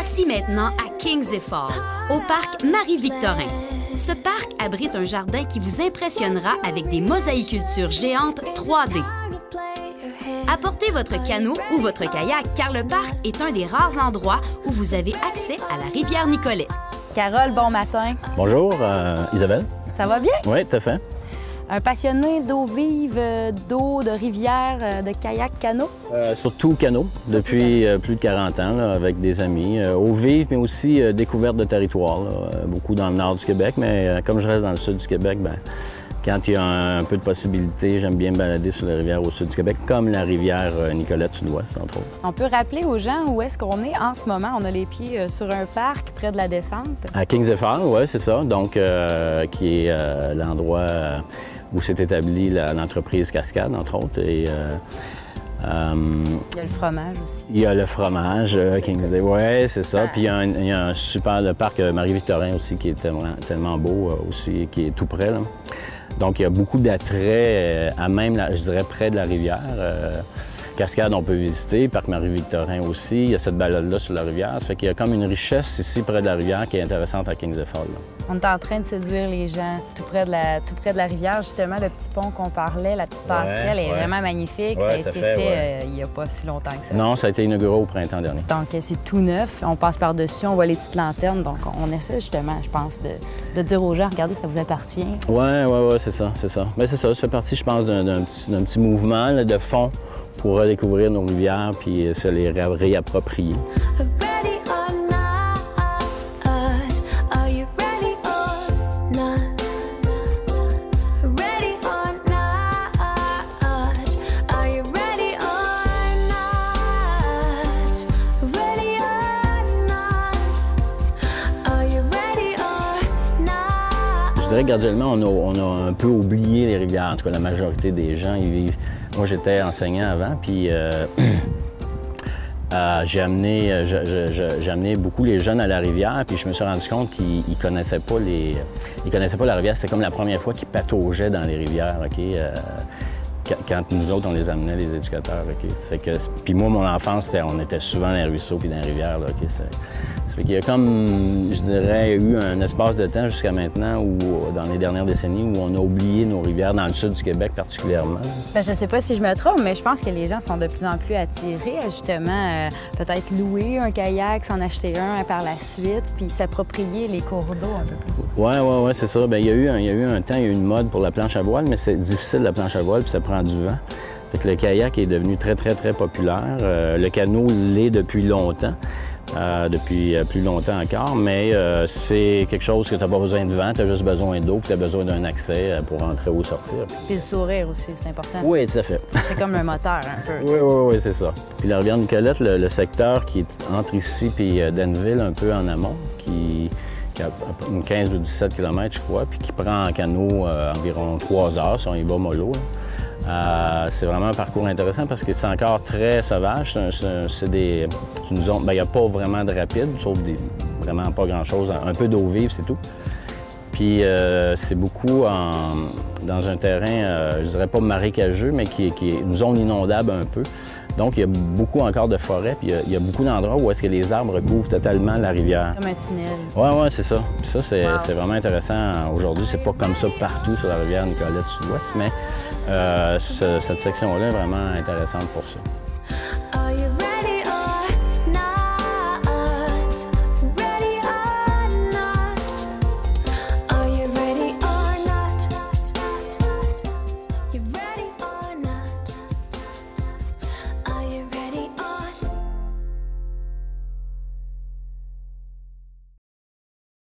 Voici maintenant à Kings Falls, au parc Marie-Victorin. Ce parc abrite un jardin qui vous impressionnera avec des mosaïcultures géantes 3D. Apportez votre canot ou votre kayak car le parc est un des rares endroits où vous avez accès à la rivière Nicolet. Carole, bon matin. Bonjour, Isabelle. Ça va bien? Oui, tout à fait. Un passionné d'eau vive, d'eau, de rivière, de kayak, canot? Surtout canot, depuis plus de 40 ans, là, avec des amis. Eau vive, mais aussi découverte de territoire, là, beaucoup dans le nord du Québec, mais comme je reste dans le sud du Québec, bien, quand il y a un peu de possibilités, j'aime bien me balader sur les rivières au sud du Québec, comme la rivière Nicolette sud-ouest, entre autres. On peut rappeler aux gens où est-ce qu'on est en ce moment. On a les pieds sur un parc près de la descente. À Kings Falls, oui, c'est ça. Donc, qui est l'endroit où s'est établie l'entreprise Cascade, entre autres. Et, il y a le fromage aussi. Il y a le fromage, Kings, oui, c'est ça. Puis il y a un super le parc Marie-Victorin aussi, qui est tellement beau aussi, qui est tout près, là. Donc, il y a beaucoup d'attraits à même, je dirais, près de la rivière. Cascade, on peut visiter, parc Marie-Victorin aussi. Il y a cette balade-là sur la rivière. Ça fait qu'il y a comme une richesse ici près de la rivière qui est intéressante à Kings Falls. On est en train de séduire les gens tout près de la rivière. Justement, le petit pont qu'on parlait, la petite passerelle est vraiment magnifique. Ouais, ça a été fait il n'y a pas si longtemps que ça. Non, ça a été inauguré au printemps dernier. Donc, c'est tout neuf. On passe par-dessus, on voit les petites lanternes. Donc, on essaie justement, je pense, de dire aux gens, regardez, ça vous appartient. Oui, c'est ça, c'est ça. Mais c'est ça, ça fait partie, je pense, d'un petit mouvement là, de fond pour redécouvrir nos rivières puis se les réapproprier. Je dirais graduellement, on a un peu oublié les rivières. En tout cas, la majorité des gens y vivent. Moi, j'étais enseignant avant, puis j'ai amené beaucoup les jeunes à la rivière, puis je me suis rendu compte qu'ils ne connaissaient pas la rivière. C'était comme la première fois qu'ils pataugeaient dans les rivières, OK? Quand nous autres, on les amenait, les éducateurs, OK? Puis moi, mon enfance, on était souvent dans les ruisseaux puis dans les rivières, là, OK? Ça fait qu'il y a comme, je dirais, eu un espace de temps jusqu'à maintenant, où, dans les dernières décennies, où on a oublié nos rivières, dans le sud du Québec particulièrement. Bien, je ne sais pas si je me trompe, mais je pense que les gens sont de plus en plus attirés à justement peut-être louer un kayak, s'en acheter un par la suite, puis s'approprier les cours d'eau un peu plus. Oui, c'est ça. Bien, il y a eu un temps, il y a eu une mode pour la planche à voile, mais c'est difficile la planche à voile, puis ça prend du vent. Fait que le kayak est devenu très populaire. Le canot l'est depuis longtemps. Depuis plus longtemps encore, mais c'est quelque chose que tu n'as pas besoin de vent, tu as juste besoin d'eau, puis tu as besoin d'un accès pour entrer ou sortir. Puis le sourire aussi, c'est important. Oui, tout à fait. C'est comme un moteur un peu. Oui, c'est ça. Puis la rivière Nicolette, le secteur qui est entre ici et Denville, un peu en amont, qui a une 15 ou 17 km, je crois, puis qui prend en canot environ 3 heures, si on y va mollo. C'est vraiment un parcours intéressant parce que c'est encore très sauvage. C'est une zone, il n'y a pas vraiment de rapide, sauf vraiment pas grand-chose. Un peu d'eau vive, c'est tout. Puis c'est beaucoup dans un terrain, je dirais pas marécageux, mais qui est une zone inondable un peu. Donc, il y a beaucoup encore de forêts, puis il y a beaucoup d'endroits où est-ce que les arbres couvrent totalement la rivière. Comme un tunnel. Oui, c'est ça. Puis ça, c'est vraiment intéressant. Aujourd'hui, c'est pas comme ça partout sur la rivière Nicolette sud-ouest, mais cette section-là est vraiment intéressante pour ça.